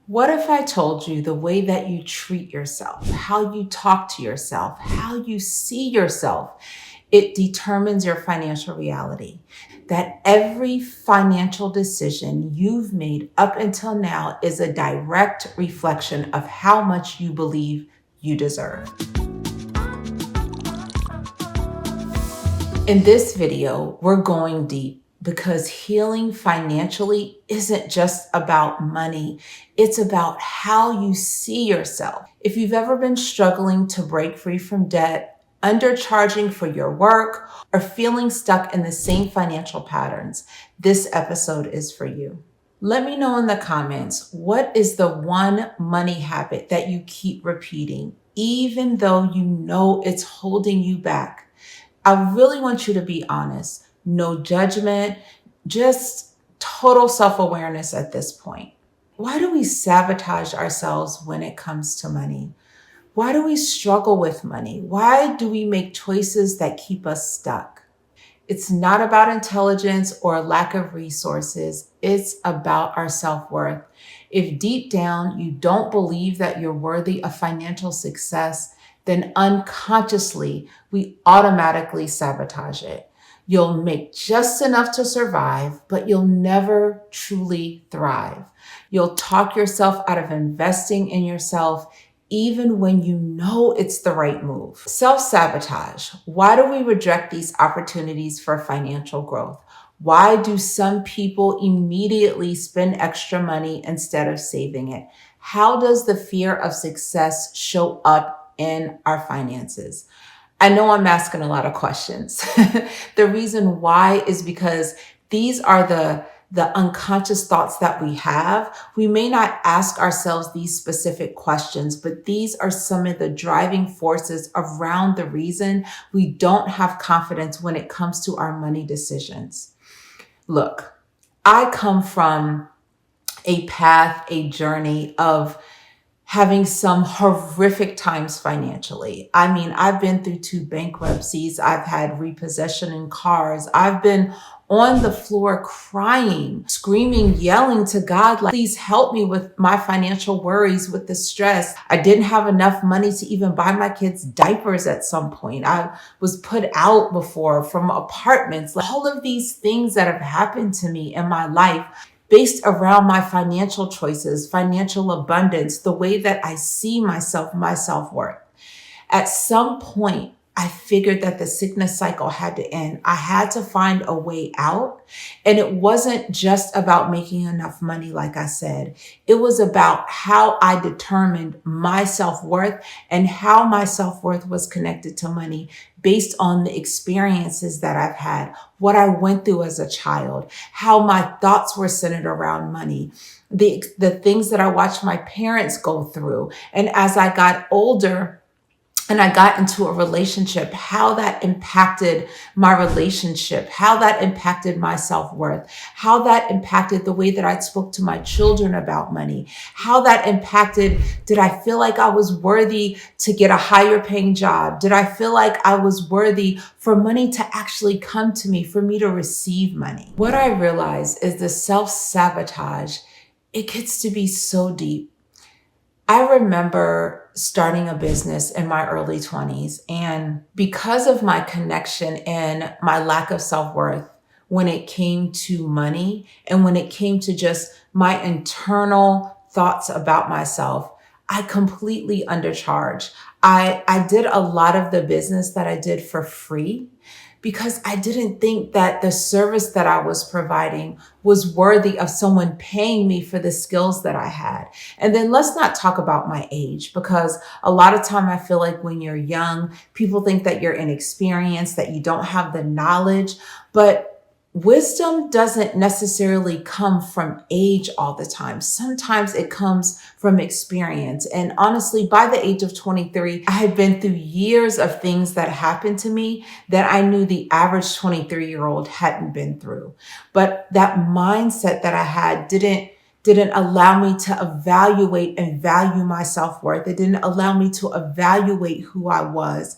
What if I told you the way that you treat yourself, how you talk to yourself, how you see yourself, it determines your financial reality? That every financial decision you've made up until now is a direct reflection of how much you believe you deserve. In this video, we're going deep because healing financially isn't just about money. It's about how you see yourself. If you've ever been struggling to break free from debt, undercharging for your work, or feeling stuck in the same financial patterns, this episode is for you. Let me know in the comments, what is the one money habit that you keep repeating, even though you know it's holding you back? I really want you to be honest. No judgment, just total self-awareness at this point. Why do we sabotage ourselves when it comes to money? Why do we struggle with money? Why do we make choices that keep us stuck? It's not about intelligence or lack of resources. It's about our self-worth. If deep down you don't believe that you're worthy of financial success, then unconsciously we automatically sabotage it. You'll make just enough to survive, but you'll never truly thrive. You'll talk yourself out of investing in yourself even when you know it's the right move. Self-sabotage. Why do we reject these opportunities for financial growth? Why do some people immediately spend extra money instead of saving it? How does the fear of success show up in our finances? I know I'm asking a lot of questions. The reason why is because these are the unconscious thoughts that we have. We may not ask ourselves these specific questions, but these are some of the driving forces around the reason we don't have confidence when it comes to our money decisions. Look, I come from a path, a journey of having some horrific times financially. I mean, I've been through 2 bankruptcies. I've had repossession in cars. I've been on the floor crying, screaming, yelling to God, like, please help me with my financial worries, with the stress. I didn't have enough money to even buy my kids diapers at some point. I was put out before from apartments. All of these things that have happened to me in my life based around my financial choices, financial abundance, the way that I see myself, my self-worth. At some point, I figured that the sickness cycle had to end. I had to find a way out. And it wasn't just about making enough money, like I said. It was about how I determined my self-worth and how my self-worth was connected to money based on the experiences that I've had, what I went through as a child, how my thoughts were centered around money, the things that I watched my parents go through. And as I got older, and I got into a relationship, how that impacted my relationship, how that impacted my self-worth, how that impacted the way that I spoke to my children about money, how that impacted, did I feel like I was worthy to get a higher paying job? Did I feel like I was worthy for money to actually come to me, for me to receive money? What I realized is the self-sabotage, it gets to be so deep. I remember starting a business in my early 20s, and because of my connection and my lack of self-worth when it came to money and when it came to just my internal thoughts about myself, I completely undercharged. I did a lot of the business that I did for free because I didn't think that the service that I was providing was worthy of someone paying me for the skills that I had. And then let's not talk about my age, because a lot of time I feel like when you're young, people think that you're inexperienced, that you don't have the knowledge, but wisdom doesn't necessarily come from age all the time. Sometimes it comes from experience. And honestly, by the age of 23, I had been through years of things that happened to me that I knew the average 23-year-old hadn't been through. But that mindset that I had didn't allow me to evaluate and value my self-worth. It didn't allow me to evaluate who I was.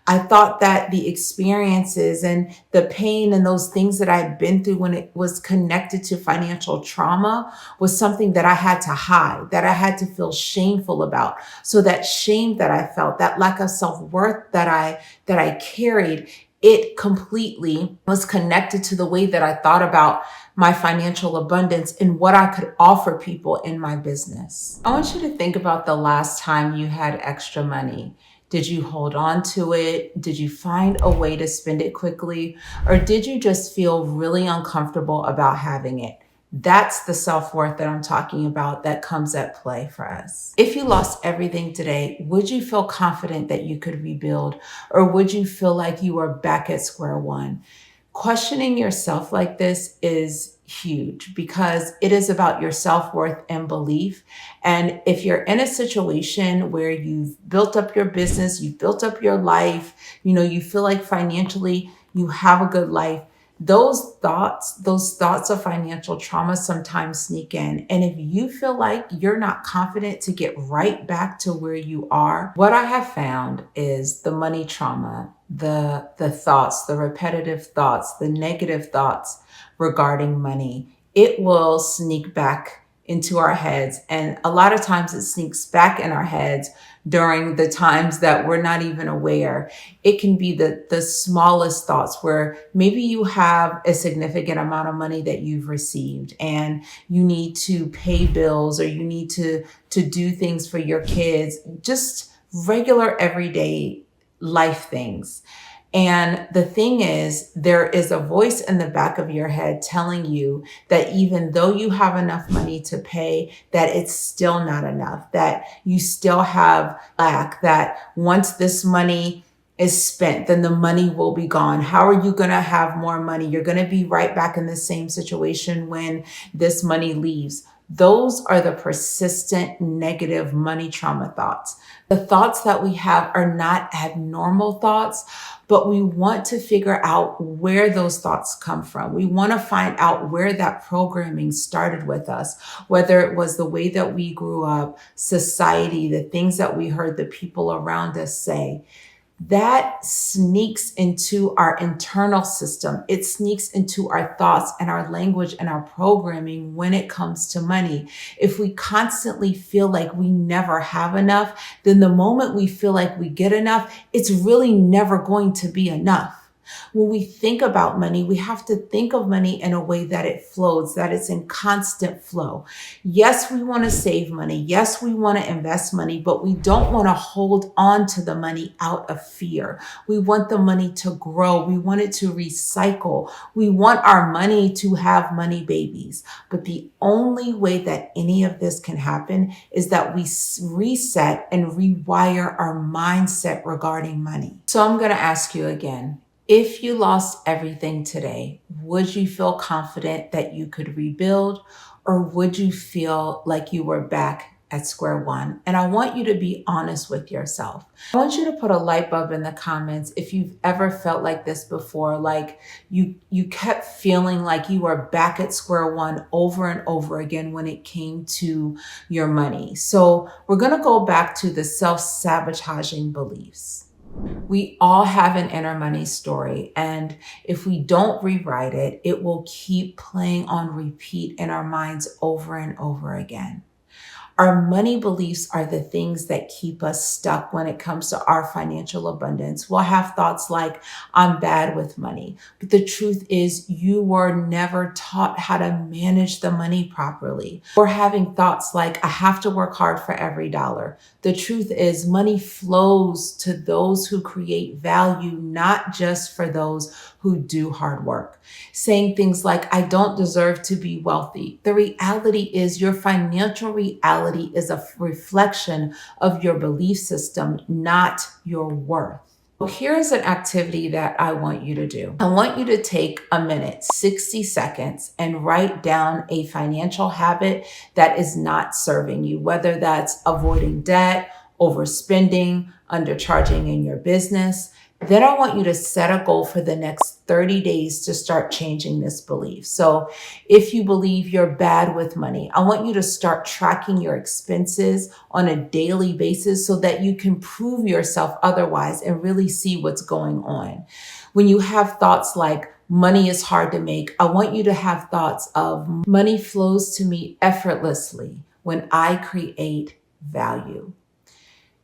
I thought that the experiences and the pain and those things that I'd been through when it was connected to financial trauma was something that I had to hide, that I had to feel shameful about. So that shame that I felt, that lack of self-worth that I carried, it completely was connected to the way that I thought about my financial abundance and what I could offer people in my business. I want you to think about the last time you had extra money. Did you hold on to it? Did you find a way to spend it quickly? Or did you just feel really uncomfortable about having it? That's the self-worth that I'm talking about that comes at play for us. If you lost everything today, would you feel confident that you could rebuild? Or would you feel like you are back at square one? Questioning yourself like this is huge because it is about your self-worth and belief. And if you're in a situation where you've built up your business, you've built up your life, you feel like financially you have a good life, those thoughts of financial trauma sometimes sneak in. And if you feel like you're not confident to get right back to where you are, what I have found is the money trauma, the thoughts, the repetitive thoughts, the negative thoughts regarding money, it will sneak back into our heads. And a lot of times it sneaks back in our heads during the times that we're not even aware. It can be the smallest thoughts where maybe you have a significant amount of money that you've received and you need to pay bills or you need to do things for your kids, just regular everyday life things. And the thing is, there is a voice in the back of your head telling you that even though you have enough money to pay, that it's still not enough, that you still have lack, that once this money is spent, then the money will be gone. How are you going to have more money? You're going to be right back in the same situation when this money leaves. Those are the persistent negative money trauma thoughts. The thoughts that we have are not abnormal thoughts, but we want to figure out where those thoughts come from. We want to find out where that programming started with us, whether it was the way that we grew up, society, the things that we heard the people around us say. That sneaks into our internal system. It sneaks into our thoughts and our language and our programming when it comes to money. If we constantly feel like we never have enough, then the moment we feel like we get enough, it's really never going to be enough. When we think about money, we have to think of money in a way that it flows, that it's in constant flow. Yes, we want to save money. Yes, we want to invest money, but we don't want to hold on to the money out of fear. We want the money to grow. We want it to recycle. We want our money to have money babies. But the only way that any of this can happen is that we reset and rewire our mindset regarding money. So I'm going to ask you again. If you lost everything today, would you feel confident that you could rebuild, or would you feel like you were back at square one? And I want you to be honest with yourself. I want you to put a light bulb in the comments if you've ever felt like this before, like you kept feeling like you were back at square one over and over again when it came to your money. So we're going to go back to the self-sabotaging beliefs. We all have an inner money story, and if we don't rewrite it, it will keep playing on repeat in our minds over and over again. Our money beliefs are the things that keep us stuck when it comes to our financial abundance. We'll have thoughts like, I'm bad with money. But the truth is, you were never taught how to manage the money properly. Or having thoughts like, I have to work hard for every dollar. The truth is, money flows to those who create value, not just for those who do hard work. Saying things like, I don't deserve to be wealthy. The reality is your financial reality is a reflection of your belief system, not your worth. So here's an activity that I want you to do. I want you to take a minute, 60 seconds, and write down a financial habit that is not serving you, whether that's avoiding debt, overspending, undercharging in your business. Then I want you to set a goal for the next 30 days to start changing this belief. So if you believe you're bad with money, I want you to start tracking your expenses on a daily basis so that you can prove yourself otherwise and really see what's going on. When you have thoughts like, money is hard to make, I want you to have thoughts of, money flows to me effortlessly when I create value.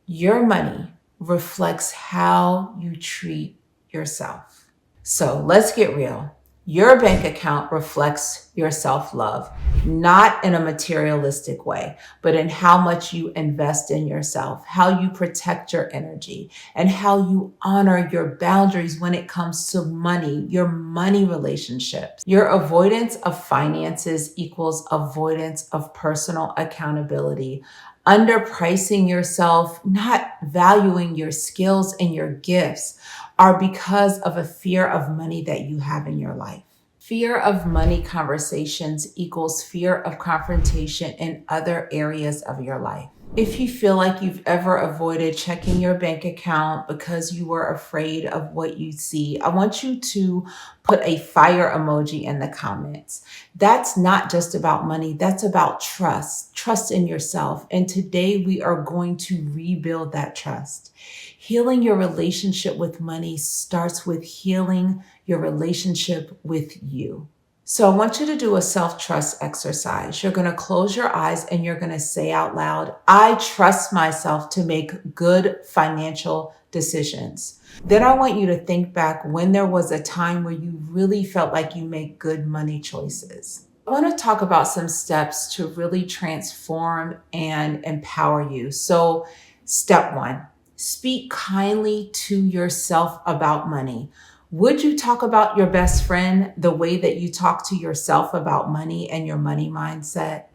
Your money reflects how you treat yourself. So let's get real. Your bank account reflects your self-love, not in a materialistic way, but in how much you invest in yourself, how you protect your energy, and how you honor your boundaries when it comes to money, your money relationships. Your avoidance of finances equals avoidance of personal accountability. Underpricing yourself, not valuing your skills and your gifts, are because of a fear of money that you have in your life. Fear of money conversations equals fear of confrontation in other areas of your life. If you feel like you've ever avoided checking your bank account because you were afraid of what you see, I want you to put a fire emoji in the comments. That's not just about money, that's about trust in yourself. And today we are going to rebuild that trust. Healing your relationship with money starts with healing your relationship with you. So I want you to do a self-trust exercise. You're going to close your eyes and you're going to say out loud, I trust myself to make good financial decisions. Then I want you to think back when there was a time where you really felt like you made good money choices. I want to talk about some steps to really transform and empower you. So step one, speak kindly to yourself about money. Would you talk about your best friend the way that you talk to yourself about money and your money mindset?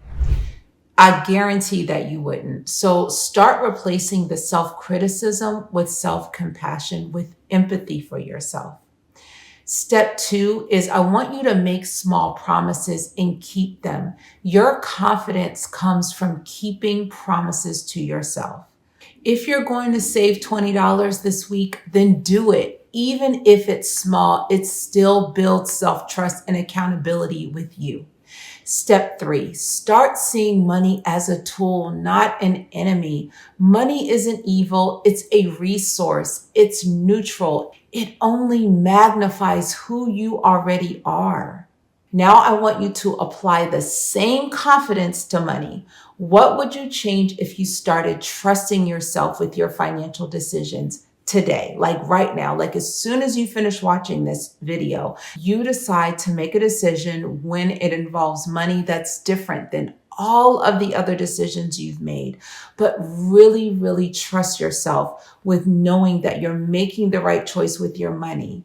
I guarantee that you wouldn't. So start replacing the self-criticism with self-compassion, with empathy for yourself. Step two is I want you to make small promises and keep them. Your confidence comes from keeping promises to yourself. If you're going to save $20 this week, then do it. Even if it's small, it still builds self-trust and accountability with you. Step three, start seeing money as a tool, not an enemy. Money isn't evil. It's a resource. It's neutral. It only magnifies who you already are. Now I want you to apply the same confidence to money. What would you change if you started trusting yourself with your financial decisions today? Like right now, like as soon as you finish watching this video, you decide to make a decision when it involves money that's different than all of the other decisions you've made, but really, really trust yourself with knowing that you're making the right choice with your money.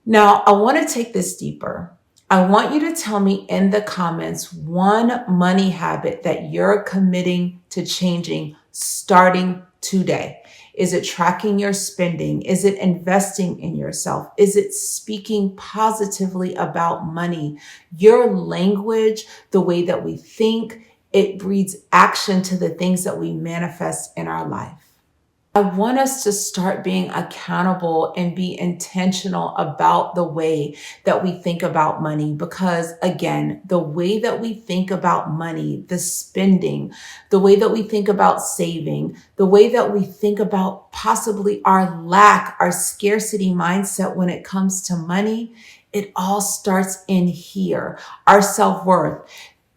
Now, I want to take this deeper. I want you to tell me in the comments one money habit that you're committing to changing starting today. Is it tracking your spending? Is it investing in yourself? Is it speaking positively about money? Your language, the way that we think, it breeds action to the things that we manifest in our life. I want us to start being accountable and be intentional about the way that we think about money, because again, the way that we think about money, the spending, the way that we think about saving, the way that we think about possibly our lack, our scarcity mindset when it comes to money, it all starts in here, our self-worth.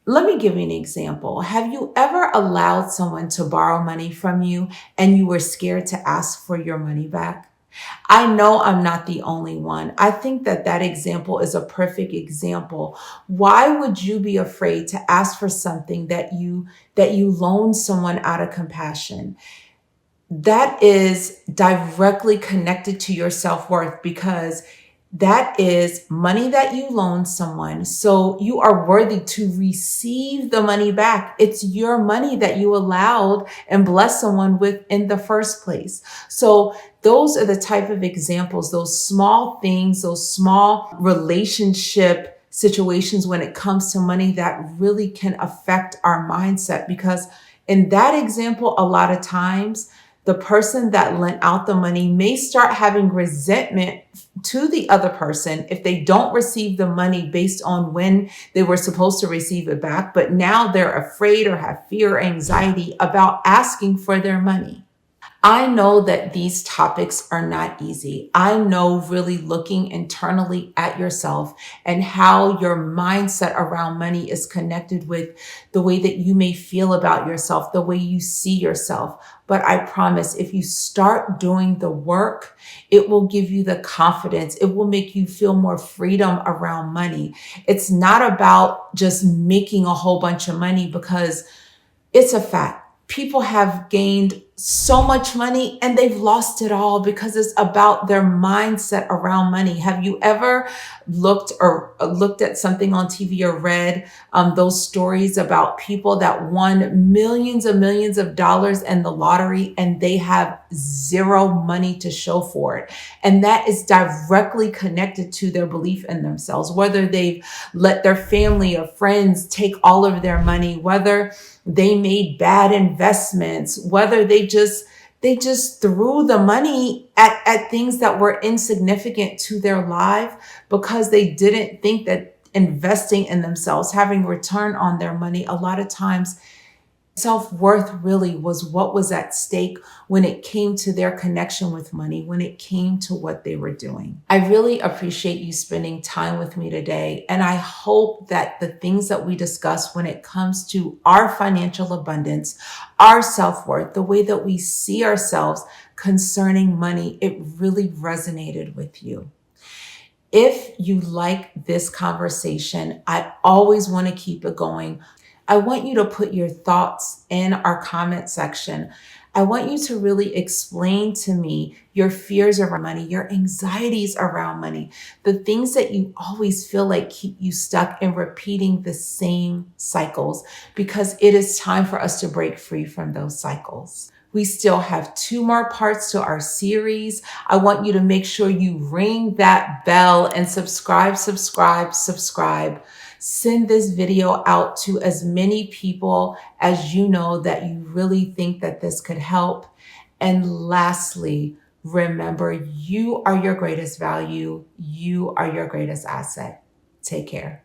Let me give you an example. Have you ever allowed someone to borrow money from you and you were scared to ask for your money back? I know I'm not the only one. I think that that example is a perfect example. Why would you be afraid to ask for something that you loan someone out of compassion? That is directly connected to your self-worth, because that is money that you loan someone. So you are worthy to receive the money back. It's your money that you allowed and blessed someone with in the first place. So those are the type of examples, those small things, those small relationship situations when it comes to money that really can affect our mindset. Because in that example, a lot of times, The person that lent out the money may start having resentment to the other person if they don't receive the money based on when they were supposed to receive it back, but now they're afraid or have fear or anxiety about asking for their money. I know that these topics are not easy. I know really looking internally at yourself and how your mindset around money is connected with the way that you may feel about yourself, the way you see yourself. But I promise if you start doing the work, it will give you the confidence. It will make you feel more freedom around money. It's not about just making a whole bunch of money, because it's a fact. People have gained so much money and they've lost it all because it's about their mindset around money. Have you ever looked at something on TV or read those stories about people that won millions and millions of dollars in the lottery and they have zero money to show for it? And that is directly connected to their belief in themselves, whether they've let their family or friends take all of their money, whether they made bad investments, whether they just threw the money at things that were insignificant to their life because they didn't think that investing in themselves, having return on their money, a lot of times self-worth really was what was at stake when it came to their connection with money, when it came to what they were doing. I really appreciate you spending time with me today. And I hope that the things that we discuss when it comes to our financial abundance, our self-worth, the way that we see ourselves concerning money, it really resonated with you. If you like this conversation, I always want to keep it going. I want you to put your thoughts in our comment section. I want you to really explain to me your fears around money, your anxieties around money, the things that you always feel like keep you stuck in repeating the same cycles, because it is time for us to break free from those cycles. We still have 2 more parts to our series. I want you to make sure you ring that bell and subscribe. Send this video out to as many people as you know that you really think that this could help. And lastly, remember, you are your greatest value. You are your greatest asset. Take care.